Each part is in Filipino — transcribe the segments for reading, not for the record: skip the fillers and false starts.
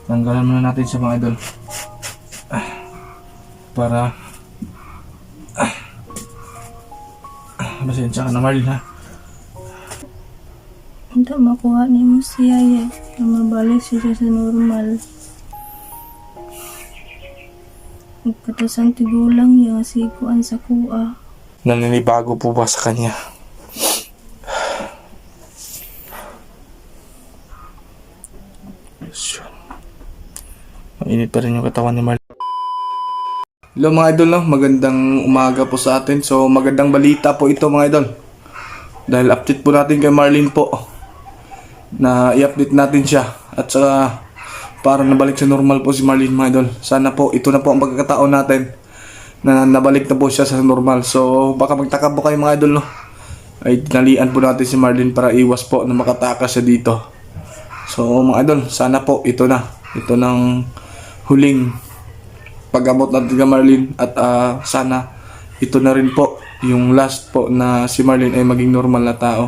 Tanggalan muna natin siya mga idol. Para pasensya ka na Marlin ha. Hindi makuha ni mo siya na mabalik siya sa normal. Magkatasang tigulang yung sikuan sa kuha. Naninibago po ba sa kanya? Mainit pa rin yung katawan ni Marlin. Hello mga idol, no? Magandang umaga po sa atin. So magandang balita po ito mga idol. Dahil update po natin kay Marlin po. Na i-update natin siya. At saka para nabalik sa normal po si Marlin mga idol. Sana po ito na po ang pagkakataon natin na nabalik na po siya sa normal. So baka magtaka po kayo mga idol, no? Ay tinalian po natin si Marlin para iwas po na makatakas siya dito. So mga idol, sana po ito na. Ito ng huling pag-abot natin kay Marlin. At sana ito na rin po yung last po na si Marlin ay maging normal na tao.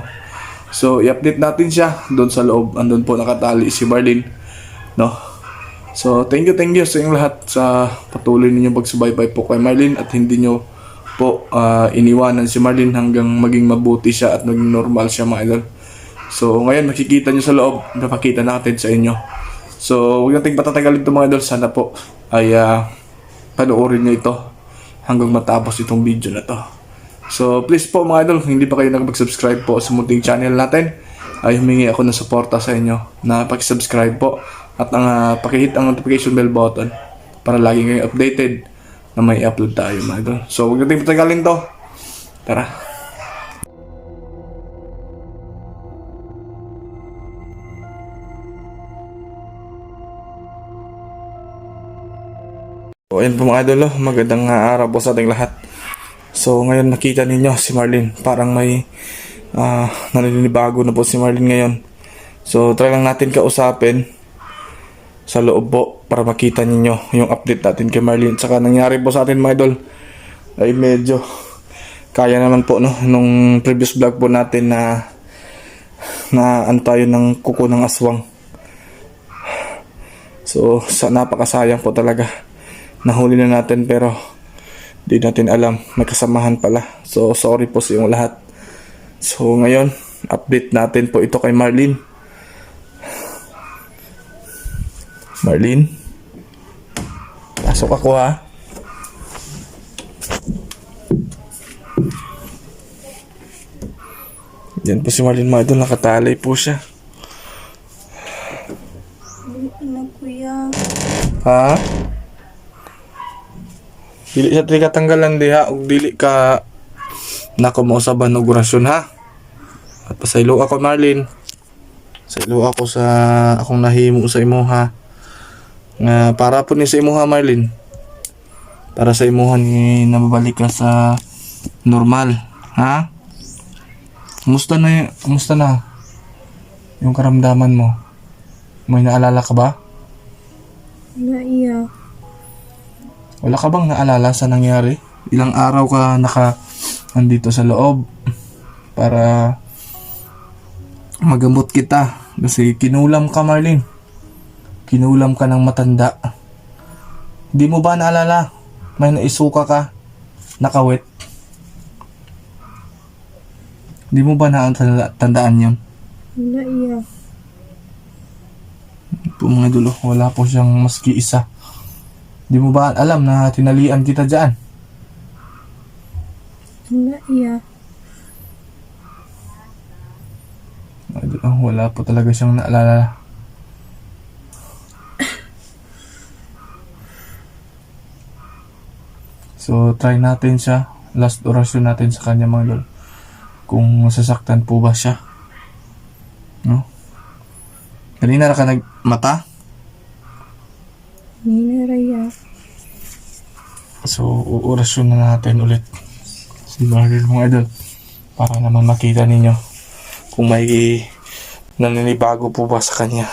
So i-update natin siya doon sa loob. Andun po nakatali si Marlin, no? So thank you sa inyong lahat sa patuloy ninyong pagsubaybay po kay Marlin. At hindi nyo po iniwanan si Marlin hanggang maging mabuti siya at maging normal siya mga idol. So ngayon makikita nyo sa loob, napakita natin sa inyo. So huwag nating patatagalin ito mga idol. Sana po ay panoorin nyo ito hanggang matapos itong video na to. So please po mga idol, hindi pa kayo nakapag-subscribe po sa munting channel natin, ay humingi ako ng suporta sa inyo na pag-subscribe po at pakihit ang notification bell button para lagi kayong updated na may upload tayo mga idol. So huwag nating patagalin to. Tara. So ayun po mga idol, magandang araw po sa ating lahat. So ngayon nakita ninyo si Marlin, parang may naninibago na po si Marlin ngayon. So try lang natin kausapin sa loob po para makita ninyo yung update natin kay Marlin. Saka nangyari po sa atin mga idol ay medyo kaya naman po, no, nung previous vlog po natin na ano tayo ng kuko ng aswang. So napakasayang po talaga. Nahuli na natin pero di natin alam may kasamahan pala. So sorry po sa inyong lahat. So ngayon update natin po ito kay Marlin. Marlin, pasok ako ha. Yan po si Marlin mga idol, nakatalay po siya. Ano kuya? Ha? Dili siya tri katanggalan diha ug dili ka nako mo sa banogurasyon ha. At pasaylo ako Marlin. Saylo ako sa akong nahimo sa imo ha. Nga para po ni sa imo ha Marlin. Para sa imo ni mabalik ka sa normal, ha? Kumusta na yung karamdaman mo? May naalala ka ba? Wala iya. Wala ka bang naalala sa nangyari? Ilang araw ka nandito sa loob para magamot kita kasi kinulam ka Marlin. Kinulam ka ng matanda. Di mo ba naalala? May naisuka ka? Nakawit? Di mo ba natandaan yun? Wala iya. Po mga dulo, wala po siyang maski isa. Di mo ba alam na tinalian kita dyan? Wala iya. Wala po talaga siyang naalala. So try natin siya. Last orasyon natin sa kanya mga lol. Kung masasaktan po ba siya. No? Kanina na ka nagmata? Ninaraya. So, uurasyon na natin ulit si Marlin mga idol para naman makita ninyo kung may naninibago po ba sa kanya.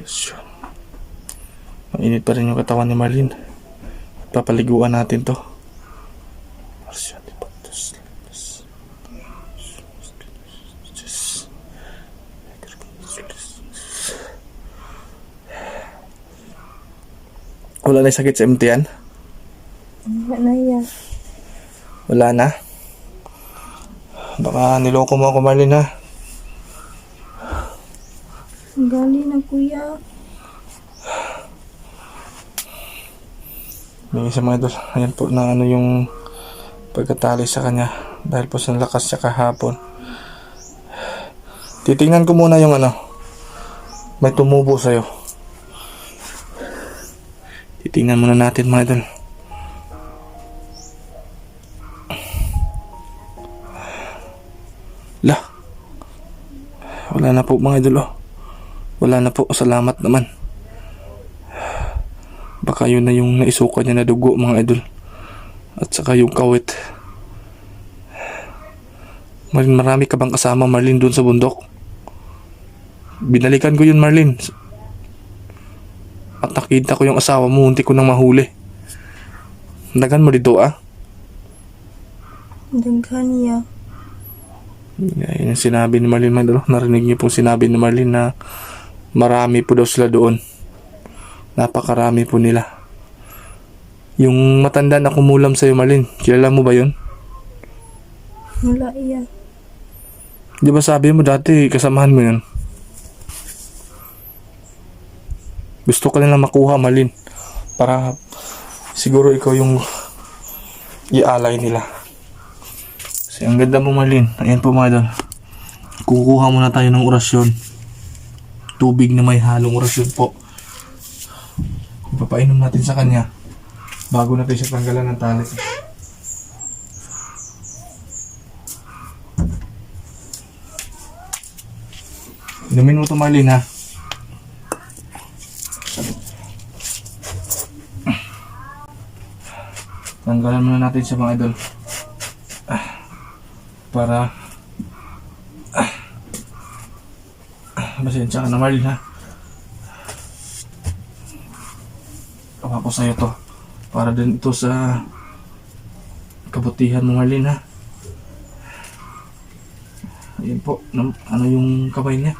So, mainit pa rin yung katawan ni Marlin. Papaliguan natin to. Wala na yung sakit sa MT yan? Wala na iya. Wala na? Baka niloko mo ako, Marlene, ha? Gali na kuya. May isa mga idol. Ayan po na ano yung pagkatali sa kanya. Dahil po sa lakas siya kahapon. Titingnan ko muna yung ano. May tumubo sa'yo. Titingnan muna natin mga idol. Lah. Wala na po mga idol, oh. Wala na po. Salamat naman. Baka yun na yung naisuka niya na dugo mga idol. At saka yung kawit. Marlene, marami ka bang kasama, Marlene, dun sa bundok? Binalikan ko yun, Marlene. At nakita ko yung asawa mo, hindi ko nang mahuli. Dagan mo dito, ah. Daghan iya. Yan yung sinabi ni Marlene, mga idol. Narinig niyo pong sinabi ni Marlene na marami po daw sila doon. Napakarami po nila. Yung matanda na kumulam sa'yo, Marlene, kilala mo ba yun? Wala iya. Di ba sabi mo dati kasamahan mo yun? Gusto ka lang makuha, Marlene, para siguro ikaw yung ialay nila. Kasi ang ganda mo, Marlene. Ayan po mga idol. Kukuha muna tayo ng orasyon. Tubig na may halong orasyon po. Ipapainom natin sa kanya bago natin siya tanggalan ng tali. Inumin mo ito, Marlene, ha? Tanggalan muna natin siya, mga idol. Para pasensya ka na, Marlene, ha? Kawa ko sa'yo to. Para din ito sa kabutihan mo, Marlene, ha? Ayan po. Ano yung kamay niya?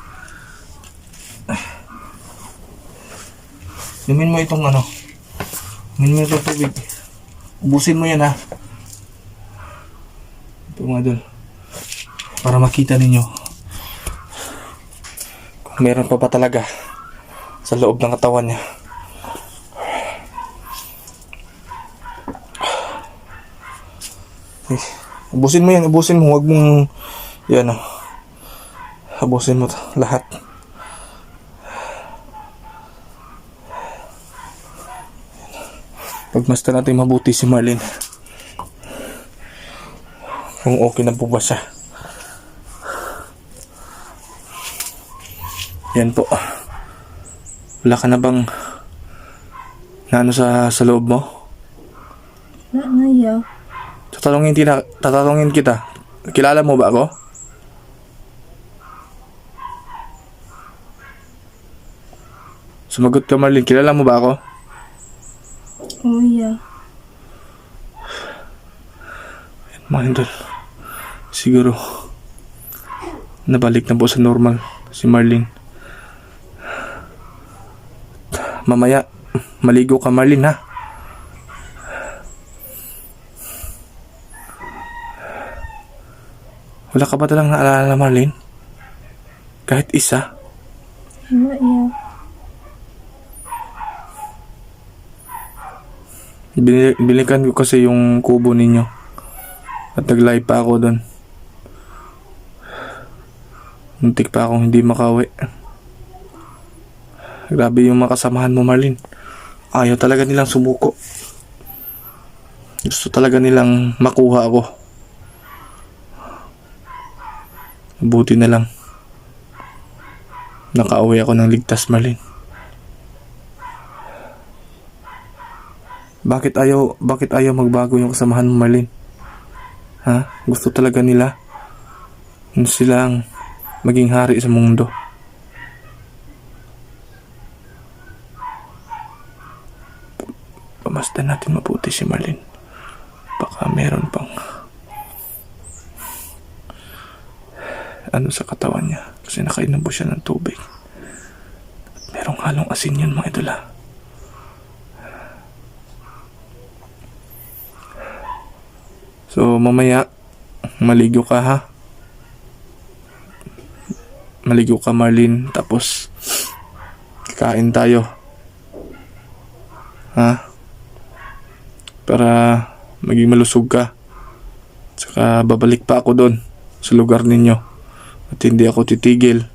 Inumin mo itong ano. Inumin mo itong tubig. Ubusin mo yan, ha? Ito, mga idol. Para makita ninyo kung meron pa ba talaga sa loob ng katawan niya. Ubusin mo yan, ubusin mo. Huwag mong yan, oh. Ubusin mo lahat. Pagmasdan natin mabuti si Marlene. Kung okay na po ba siya. Yan po. Wala ka na bang naano sa loob mo? Wala na iya. Tatanungin kita. Kilala mo ba ako? Sumagot ka, Marlene. Kilala mo ba ako? Oo iya. Mga idol, siguro nabalik na po sa normal si Marlene. Mamaya maligo ka, Marlene, ha? Wala ka ba talang naalala, Marlene? Kahit isa? Wala iya. Binikan ko kasi yung kubo ninyo. At nag-live pa ako doon. Muntik pa akong hindi makawi. Grabe yung makasamahan mo, Marlene. Ayaw talaga nilang sumuko. Gusto talaga nilang makuha ako. Buti na lang nakauwi ako ng ligtas, Marlene. Bakit ayaw magbago yung kasamahan mo, Marlene? Ha? Gusto talaga nila silang maging hari sa mundo. Pamasdan natin mabuti si Marlene. Baka meron pang ano sa katawan niya. Kasi nakainom po siya ng tubig. Merong halong asin yun, mga idol, ha? So mamaya, maligo ka ha. Maligo ka Marlene, tapos kain tayo. Ha? Para maging malusog ka. Saka babalik pa ako doon sa lugar ninyo. At hindi ako titigil.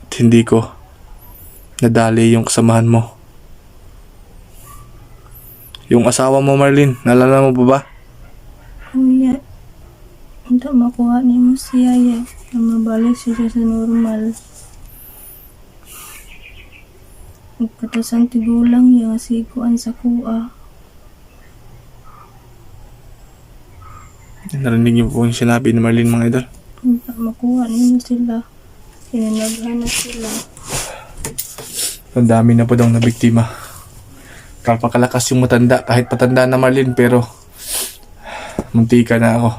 At hindi ko nadali yung kasamahan mo. Yung asawa mo Marlene, naalala mo pa ba? Kuya, hindi makuha ni mo siya na mabalik siya sa normal. Magpatasang tigulang yung asikuan sa kuha. Narinig niyo po yung sinabi ni Marlene mga idol. Hindi makuha ni mo sila. Pinanaghan na sila. Ang dami na po daw na biktima. Kapakalakas yung matanda, kahit patanda na Marlene, pero munti ka na ako.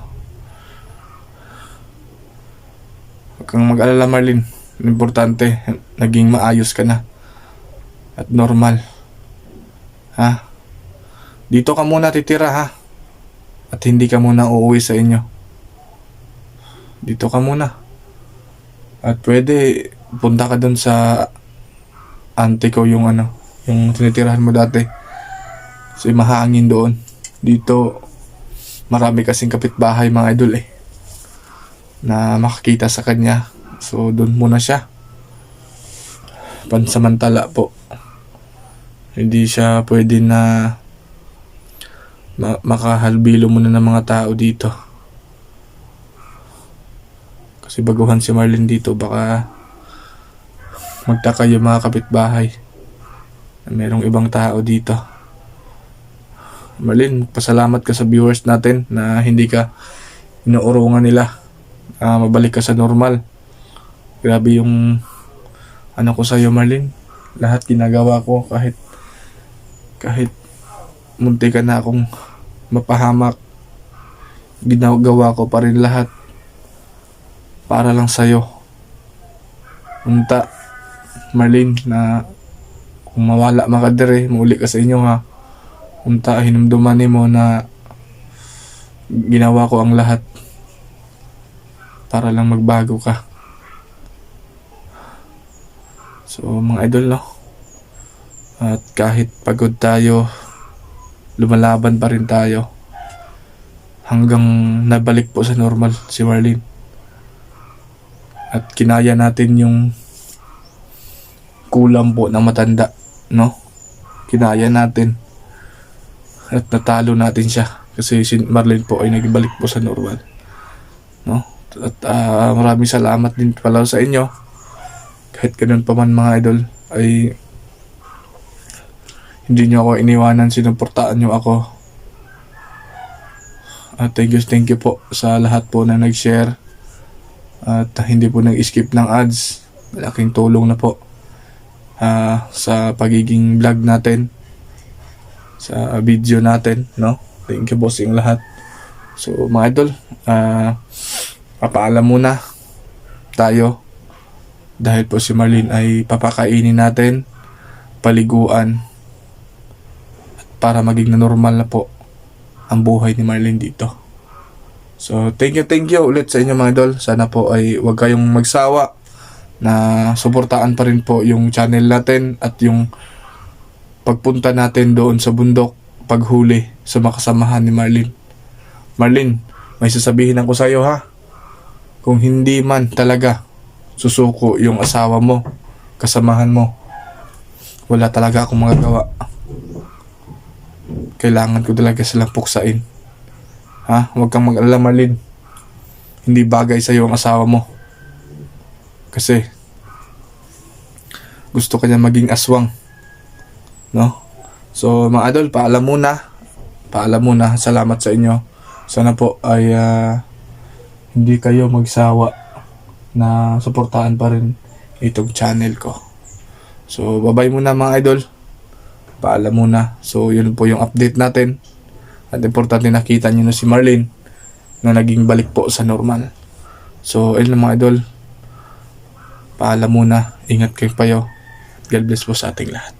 Huwag kang mag-alala Marlene. Ang importante, naging maayos ka na. At normal. Ha? Dito ka muna titira ha. At hindi ka muna uuwi sa inyo. Dito ka muna. At pwede, punta ka dun sa auntie ko yung yung tinitirahan mo dati. Kasi mahangin doon. Dito, marami kasing kapitbahay mga idol na makakita sa kanya. So, doon muna siya. Pansamantala po. Hindi siya pwede na makahalbilo muna ng mga tao dito. Kasi baguhan si Marlene dito, baka magtaka yung mga kapitbahay na merong ibang tao dito. Marlene, pasalamat ka sa viewers natin na hindi ka inuurungan nila. Mabalik ka sa normal. Grabe yung ko sa'yo Marlene. Lahat ginagawa ko kahit munti ka na akong mapahamak. Ginagawa ko pa rin lahat para lang sa'yo. Unta Marlene, na kung mawala makadere, mauli ka sa inyo ha. Unta, hinumduman mo na ginawa ko ang lahat para lang magbago ka. So mga idol no, at kahit pagod tayo, lumalaban pa rin tayo hanggang nabalik po sa normal si Marlene. At kinaya natin yung kulang po ng matanda, no? Kinaya natin. At natalo natin siya. Kasi si Marlene po ay nagbalik po sa normal, no? At maraming salamat din pala sa inyo. Kahit ganun pa man mga idol, ay hindi nyo ako iniwanan, sinuportaan nyo ako. At thank you po sa lahat po na nag-share. At hindi po nag-skip ng ads. Malaking tulong na po sa pagiging vlog natin, sa video natin, no? Thank you po sa inyong lahat. So mga idol, papaalam muna tayo dahil po si Marlene ay papakainin natin, paliguan, at para maging na normal na po ang buhay ni Marlene dito. So thank you ulit sa inyo mga idol. Sana po ay huwag kayong magsawa na suportaan pa rin po yung channel natin at yung pagpunta natin doon sa bundok, paghuli sa makasamahan ni Marlene. Marlene, may sasabihin ako sa iyo ha. Kung hindi man talaga susuko yung asawa mo, kasamahan mo, wala talaga akong magagawa. Kailangan ko talaga silang puksain. Ha? Huwag kang mag-alala Marlene. Hindi bagay sa iyo ang asawa mo. Kasi gusto ka niya maging aswang, no? So mga idol, paalam muna. Salamat sa inyo. Sana po ay hindi kayo magsawa na suportahan pa rin itong channel ko. So bye-bye muna mga idol. Paalam muna. So yun po yung update natin. At importante nakita nyo na si Marlene na naging balik po sa normal. So ayun mga idol. Paalam muna. Ingat kayo. God bless po sa ating lahat.